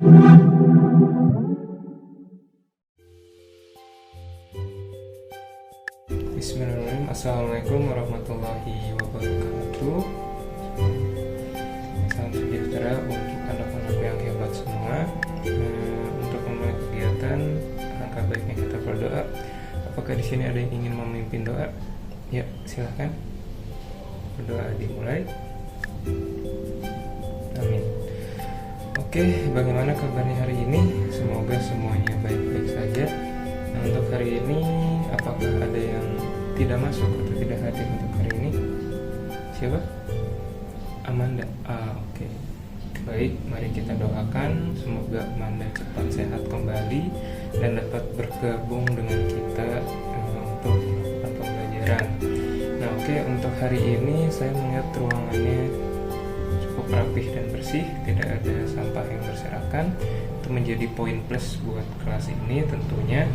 Bismillahirrahmanirrahim. Assalamualaikum warahmatullahi wabarakatuh. Salam sejahtera untuk anak-anak yang hebat semua. Untuk memulai kegiatan, alangkah baiknya kita berdoa. Apakah di sini ada yang ingin memimpin doa? Ya, silahkan. Berdoa dimulai. Amin. Oke, bagaimana kabarnya hari ini? Semoga semuanya baik-baik saja. Nah, untuk hari ini, apakah ada yang tidak masuk atau tidak hadir untuk hari ini? Siapa? Amanda. Oke. Baik, mari kita doakan semoga Amanda cepat sehat kembali dan dapat bergabung dengan kita untuk melakukan pembelajaran. Nah, oke, untuk hari ini saya melihat ruangannya cukup rapih dan bersih, tidak ada sampah yang berserakan. Itu menjadi poin plus buat kelas ini tentunya,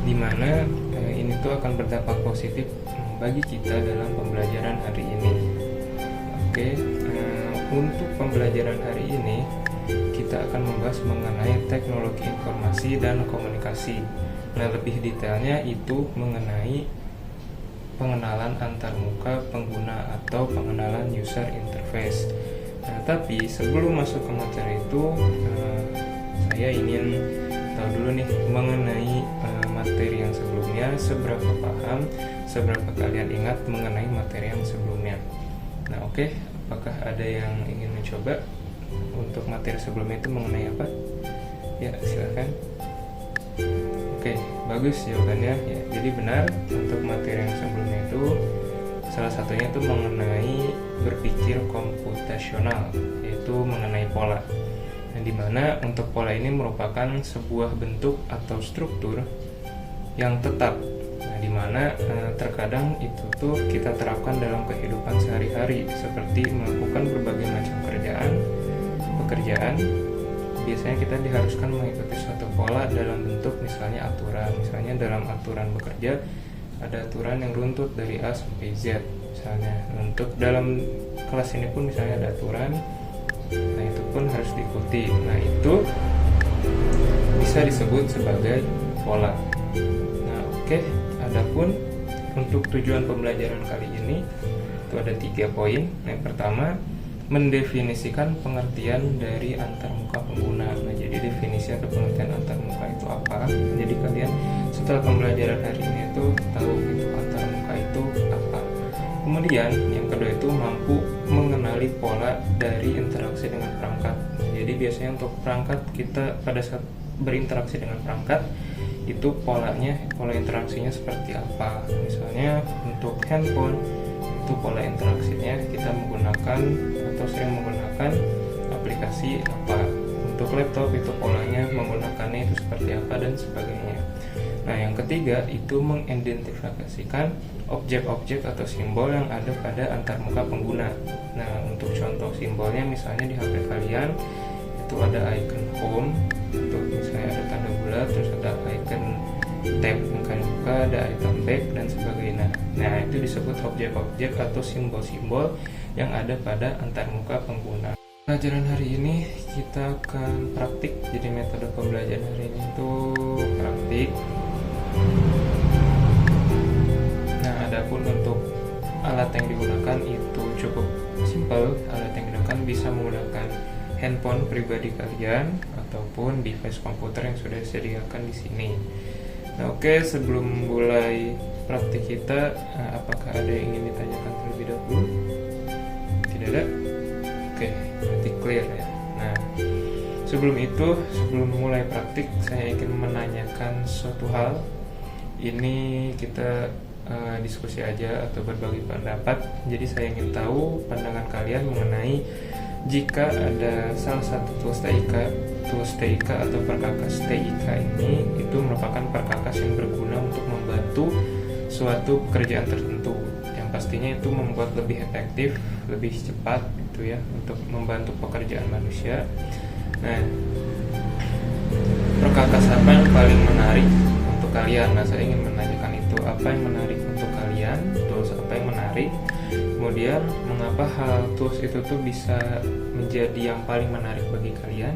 dimana ini tuh akan berdampak positif bagi kita dalam pembelajaran hari ini. Oke, untuk pembelajaran hari ini kita akan membahas mengenai teknologi informasi dan komunikasi. Nah, lebih detailnya itu mengenai pengenalan antarmuka pengguna atau pengenalan user interface. Nah, tapi sebelum masuk ke materi itu, saya ingin tahu dulu nih mengenai materi yang sebelumnya, seberapa paham, seberapa kalian ingat mengenai materi yang sebelumnya. Nah, oke, apakah ada yang ingin mencoba untuk materi sebelumnya itu mengenai apa? Ya, silahkan. Oke, bagus jawabannya. Ya, jadi benar, untuk materi yang sebelumnya itu salah satunya itu mengenai berpikir komputasional, yaitu mengenai pola. Nah, dimana untuk pola ini merupakan sebuah bentuk atau struktur yang tetap. Nah, dimana terkadang itu tuh kita terapkan dalam kehidupan sehari-hari, seperti melakukan berbagai macam pekerjaan. Biasanya kita diharuskan mengikuti suatu pola dalam bentuk misalnya aturan. Misalnya dalam aturan bekerja ada aturan yang runtut dari A sampai Z. Misalnya untuk dalam kelas ini pun misalnya ada aturan, nah itu pun harus diikuti. Nah, itu bisa disebut sebagai pola. Nah, oke, adapun untuk tujuan pembelajaran kali ini itu ada 3 poin. Yang pertama, mendefinisikan pengertian dari antarmuka pengguna. Nah, jadi definisi atau pengertian antarmuka itu apa? Jadi kalian setelah pembelajaran hari ini itu tahu itu antarmuka itu apa. Kemudian yang kedua itu mampu mengenali pola dari interaksi dengan perangkat. Nah, jadi biasanya untuk perangkat kita pada saat berinteraksi dengan perangkat itu pola interaksinya seperti apa. Misalnya untuk handphone itu pola interaksinya kita menggunakan atau sering menggunakan aplikasi apa. Untuk laptop itu polanya menggunakannya itu seperti apa dan sebagainya. Nah, yang ketiga itu mengidentifikasikan objek-objek atau simbol yang ada pada antarmuka pengguna. Nah, untuk contoh simbolnya misalnya di HP kalian itu ada icon home, untuk misalnya ada tanda bulat, terus ada icon tab yang kalian buka, ada item back dan sebagainya. Nah, itu disebut objek-objek atau simbol-simbol yang ada pada antarmuka pengguna. Pelajaran hari ini kita akan praktik. Jadi metode pembelajaran hari ini itu praktik. Nah, adapun untuk alat yang digunakan itu cukup simpel. Alat yang digunakan bisa menggunakan handphone pribadi kalian ataupun device komputer yang sudah disediakan di sini. Nah, oke, sebelum mulai praktik kita, apakah ada yang ingin ditanyakan terlebih dahulu? Tidak ada? Oke, berarti clear ya. Nah, sebelum mulai praktik, saya ingin menanyakan suatu hal. Ini kita diskusi aja atau berbagi pendapat. Jadi saya ingin tahu pandangan kalian mengenai jika ada salah satu tools TIK atau perkakas TIK ini itu merupakan perkakas yang berguna untuk membantu suatu pekerjaan tertentu, yang pastinya itu membuat lebih efektif, lebih cepat gitu ya, untuk membantu pekerjaan manusia. Nah, perkakas apa yang paling menarik untuk kalian? Nah, saya ingin menanyakan itu, apa yang menarik untuk kalian, tools apa yang menarik, kemudian mengapa hal tools itu tuh bisa menjadi yang paling menarik bagi kalian.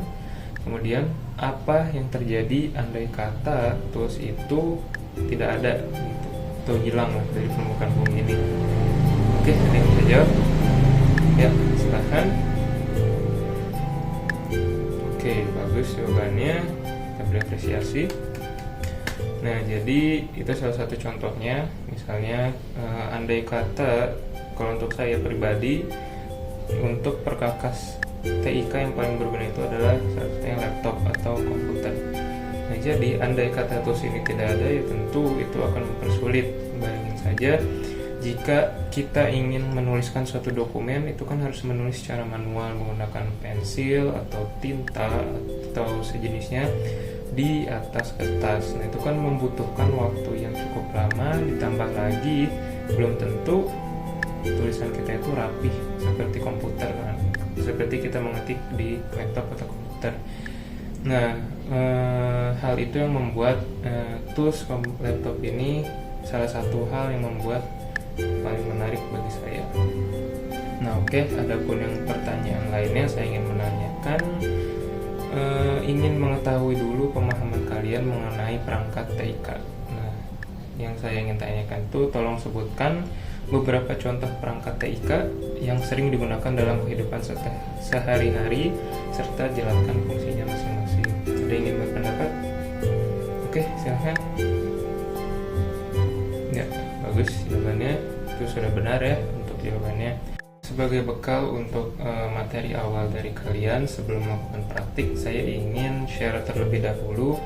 Kemudian apa yang terjadi andai kata tools itu tidak ada gitu, atau hilang lah dari permukaan bumi ini. Oke, ada yang bisa jawab? Ya, silahkan. Oke, bagus jawabannya, kita beri apresiasi. Nah, jadi itu salah satu contohnya. Misalnya andai kata, kalau untuk saya pribadi, untuk perkakas TIK yang paling berguna itu adalah satunya laptop atau komputer. Nah, jadi andai kata tools ini tidak ada, ya tentu itu akan mempersulit. Bayangin saja jika kita ingin menuliskan suatu dokumen, itu kan harus menulis secara manual menggunakan pensil atau tinta atau sejenisnya di atas kertas. Nah, itu kan membutuhkan waktu yang cukup lama, ditambah lagi belum tentu tulisan kita itu rapih seperti komputer kan, seperti kita mengetik di laptop atau komputer. Nah, hal itu yang membuat tools laptop ini salah satu hal yang membuat paling menarik bagi saya. Nah, oke, adapun yang pertanyaan lainnya, saya ingin menanyakan, ingin mengetahui dulu pemahaman kalian mengenai perangkat TIK. Nah, yang saya ingin tanyakan itu, tolong sebutkan beberapa contoh perangkat TIK yang sering digunakan dalam kehidupan sehari-hari serta jelaskan fungsinya masing-masing. Ada yang ingin berpendapat? Oke, silahkan. Ya, bagus jawabannya, itu sudah benar ya untuk jawabannya. Sebagai bekal untuk materi awal dari kalian sebelum melakukan praktik, saya ingin share terlebih dahulu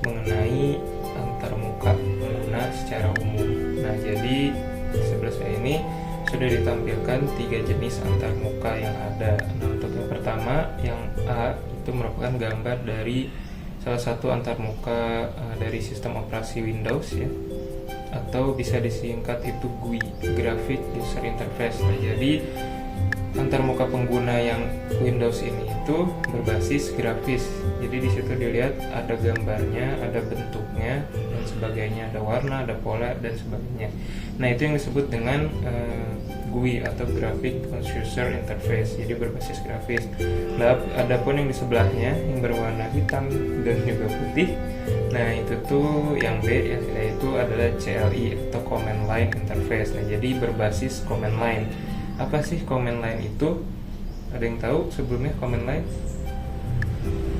mengenai antarmuka pengguna secara umum. Nah, jadi di sebelah saya ini sudah ditampilkan 3 jenis antarmuka yang ada. Nah, untuk yang pertama, yang A, itu merupakan gambar dari salah satu antarmuka dari sistem operasi Windows ya, atau bisa disingkat itu GUI, Graphic User Interface. Nah, jadi antarmuka pengguna yang Windows ini itu berbasis grafis. Jadi di situ dilihat ada gambarnya, ada bentuknya dan sebagainya, ada warna, ada pola dan sebagainya. Nah, itu yang disebut dengan GUI atau Graphic User Interface. Jadi berbasis grafis. Nah, adapun yang di sebelahnya yang berwarna hitam dan juga putih, nah itu tuh yang B ya, yaitu adalah CLI atau Command Line Interface. Nah, jadi berbasis command line. Apa sih command line itu? Ada yang tahu sebelumnya command line?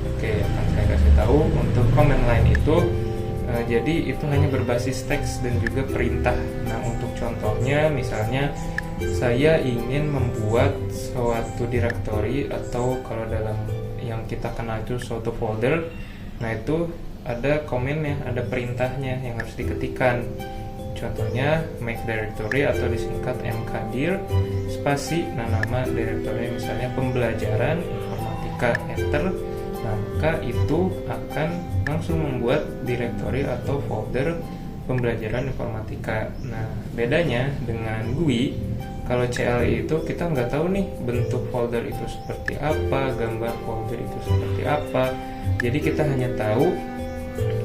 Oke, akan saya kasih tahu. Untuk command line itu jadi itu hanya berbasis teks dan juga perintah. Nah, untuk contohnya misalnya saya ingin membuat suatu directory, atau kalau dalam yang kita kenal itu suatu folder. Nah, itu ada komennya, ada perintahnya yang harus diketikkan. Contohnya make directory atau disingkat mkdir spasi, nah nama directory misalnya pembelajaran informatika, enter. Nah, maka itu akan langsung membuat directory atau folder pembelajaran informatika. Nah, bedanya dengan GUI, kalau CLI itu kita nggak tahu nih bentuk folder itu seperti apa, gambar folder itu seperti apa. Jadi kita hanya tahu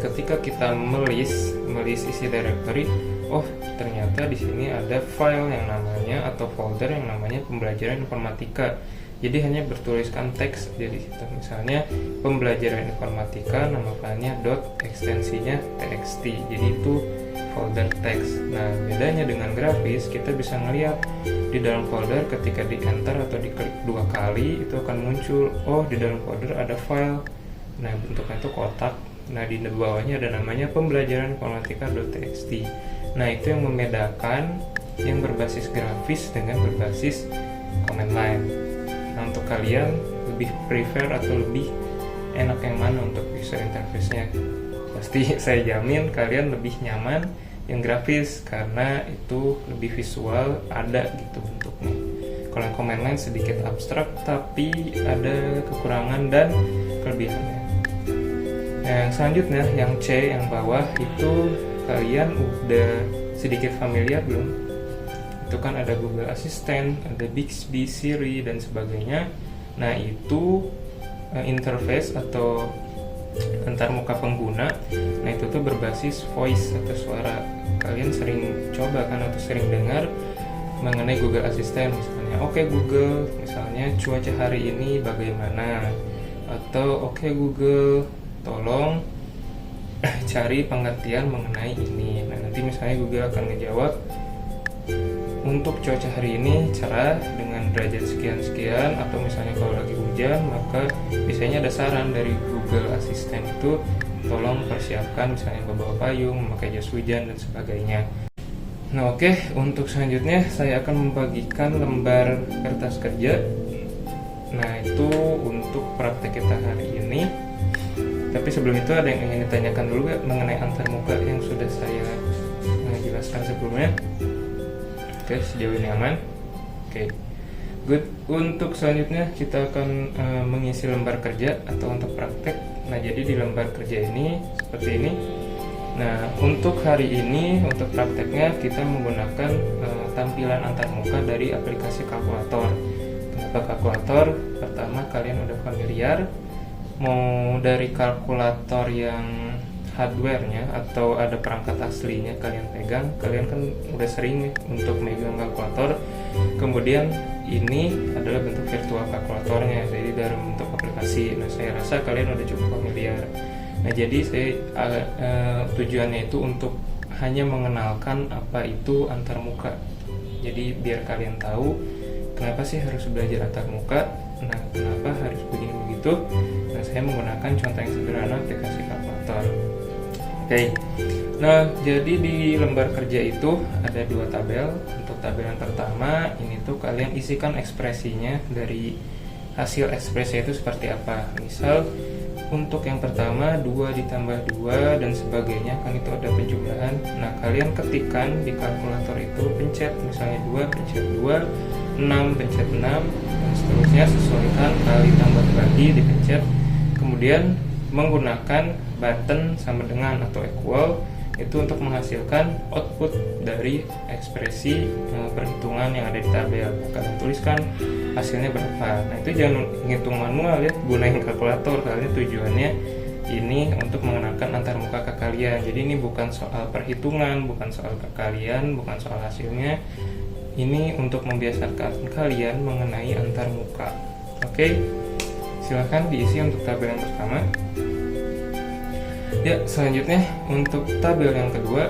ketika kita melis isi directory, oh ternyata di sini ada file yang namanya atau folder yang namanya pembelajaran informatika. Jadi hanya bertuliskan teks jadi situ. Misalnya pembelajaran informatika, nama filenya .ekstensinya txt. Jadi itu folder teks. Nah, bedanya dengan grafis, kita bisa ngelihat di dalam folder ketika di enter atau diklik 2 kali itu akan muncul, oh di dalam folder ada file. Nah, bentuknya itu kotak. Nah, di bawahnya ada namanya pembelajaran informatika.txt. Nah, itu yang membedakan yang berbasis grafis dengan berbasis command line. Nah, untuk kalian lebih prefer atau lebih enak yang mana untuk user interface-nya? Pasti saya jamin kalian lebih nyaman yang grafis karena itu lebih visual, ada gitu bentuknya. Kalau yang command line sedikit abstrak tapi ada kekurangan dan kelebihannya. Nah, yang selanjutnya yang C yang bawah itu kalian udah sedikit familiar belum? Itu kan ada Google Assistant, ada Bixby, Siri dan sebagainya. Nah, itu interface atau antarmuka pengguna. Nah, itu tuh berbasis voice atau suara. Kalian sering coba kan atau sering dengar mengenai Google Assistant misalnya misalnya oke Google, misalnya cuaca hari ini bagaimana, atau oke Google, tolong cari pengertian mengenai ini. Nah, nanti misalnya Google akan ngejawab, untuk cuaca hari ini cerah dengan derajat sekian-sekian, atau misalnya kalau lagi hujan, maka biasanya ada saran dari Google Assistant itu, tolong persiapkan misalnya membawa payung, memakai jas hujan, dan sebagainya. Nah oke, untuk selanjutnya saya akan membagikan lembar kertas kerja. Nah itu untuk praktek kita hari ini. Tapi sebelum itu ada yang ingin ditanyakan dulu gak mengenai antarmuka yang sudah saya jelaskan sebelumnya? Oke, sejauh ini aman. Oke, good. Untuk selanjutnya kita akan mengisi lembar kerja atau untuk praktek. Nah jadi di lembar kerja ini seperti ini. Nah untuk hari ini untuk prakteknya kita menggunakan tampilan antarmuka dari aplikasi kalkulator. Kenapa kalkulator? Pertama, kalian udah familiar, mau dari kalkulator yang hardware-nya atau ada perangkat aslinya kalian pegang, kalian kan udah sering untuk megang kalkulator. Kemudian ini adalah bentuk virtual kalkulatornya, jadi dari bentuk aplikasi. Nah saya rasa kalian udah cukup familiar. Nah jadi saya tujuannya itu untuk hanya mengenalkan apa itu antarmuka. Jadi biar kalian tahu kenapa sih harus belajar antarmuka. Nah kenapa harus begini begitu. Nah saya menggunakan contoh yang sederhana, aplikasi kalkulator. Oke, nah jadi di lembar kerja itu ada dua tabel. Untuk tabel yang pertama ini tuh kalian isikan ekspresinya, dari hasil ekspresi itu seperti apa. Misal untuk yang pertama 2 ditambah 2 dan sebagainya, kan itu ada penjumlahan. Nah kalian ketikkan di kalkulator itu, pencet misalnya 2, pencet 2, 6, pencet 6, dan seterusnya, sesuaikan, kali tambah bagi, dipencet. Kemudian menggunakan button sama dengan atau equal itu untuk menghasilkan output dari ekspresi perhitungan yang ada di tabel. Kalian tuliskan hasilnya berapa. Nah itu jangan ngitung manual ya, gunain kalkulator. Kalian tujuannya ini untuk mengenalkan antarmuka ke kalian. Jadi ini bukan soal perhitungan, bukan soal ke kalian, bukan soal hasilnya. Ini untuk membiasakan kalian mengenai antarmuka. Oke, silahkan diisi untuk tabel yang pertama. Ya, selanjutnya untuk tabel yang kedua,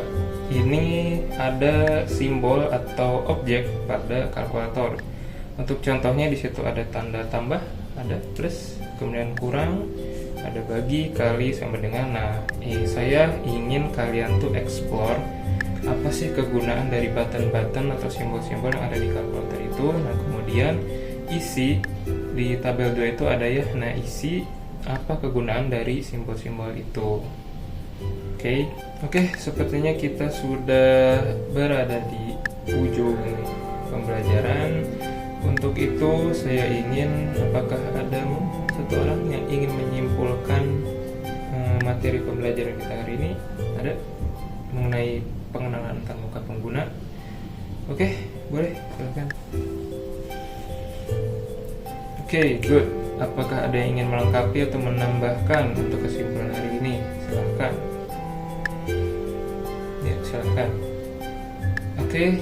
ini ada simbol atau objek pada kalkulator. Untuk contohnya di situ ada tanda tambah, ada plus, kemudian kurang, ada bagi, kali, sama dengan. Nah, saya ingin kalian tuh explore apa sih kegunaan dari button-button atau simbol-simbol yang ada di kalkulator itu. Nah, kemudian isi di tabel 2 itu ada ya. Nah, isi apa kegunaan dari simbol-simbol itu. Oke, sepertinya kita sudah berada di ujung pembelajaran. Untuk itu saya ingin, apakah ada satu orang yang ingin menyimpulkan materi pembelajaran kita hari ini? Ada? Mengenai pengenalan antarmuka pengguna? Oke, boleh, silakan. Oke, good. Apakah ada yang ingin melengkapi atau menambahkan untuk kesimpulan hari ini? Silakan. Ya, silakan. Oke,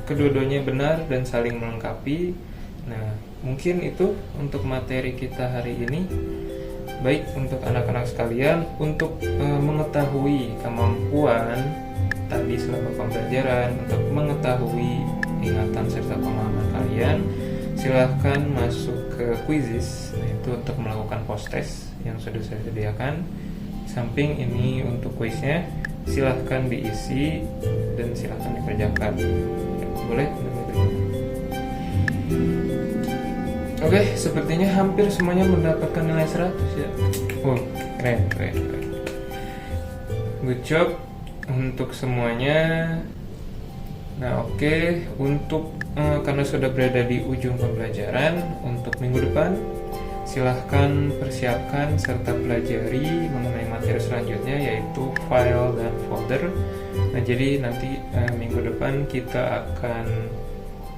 kedua-duanya benar dan saling melengkapi. Nah, mungkin itu untuk materi kita hari ini. Baik untuk anak-anak sekalian, untuk mengetahui kemampuan tadi selama pembelajaran, untuk mengetahui ingatan serta pemahaman kalian, silahkan masuk ke quizzes. Nah, itu untuk melakukan post test yang sudah saya sediakan. Samping ini untuk quiznya, silahkan diisi dan silahkan dikerjakan. Boleh? Oke, sepertinya hampir semuanya mendapatkan nilai 100 ya. Oh, keren. Good job untuk semuanya. Nah, oke, untuk karena sudah berada di ujung pembelajaran, untuk minggu depan silahkan persiapkan serta pelajari mengenai materi selanjutnya, yaitu file dan folder. Nah, jadi nanti minggu depan kita akan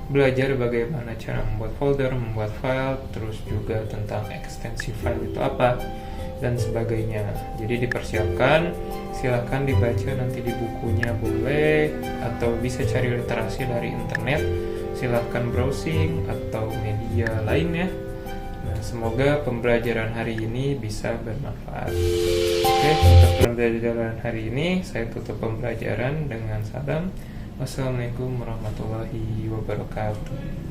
belajar bagaimana cara membuat folder, membuat file, terus juga tentang ekstensi file itu apa, dan sebagainya. Jadi dipersiapkan, silahkan dibaca nanti di bukunya boleh, atau bisa cari literasi dari internet. silahkan browsing atau media lainnya. Nah, semoga pembelajaran hari ini bisa bermanfaat. Oke, untuk pembelajaran hari ini saya tutup pembelajaran dengan salam. Wassalamualaikum warahmatullahi wabarakatuh.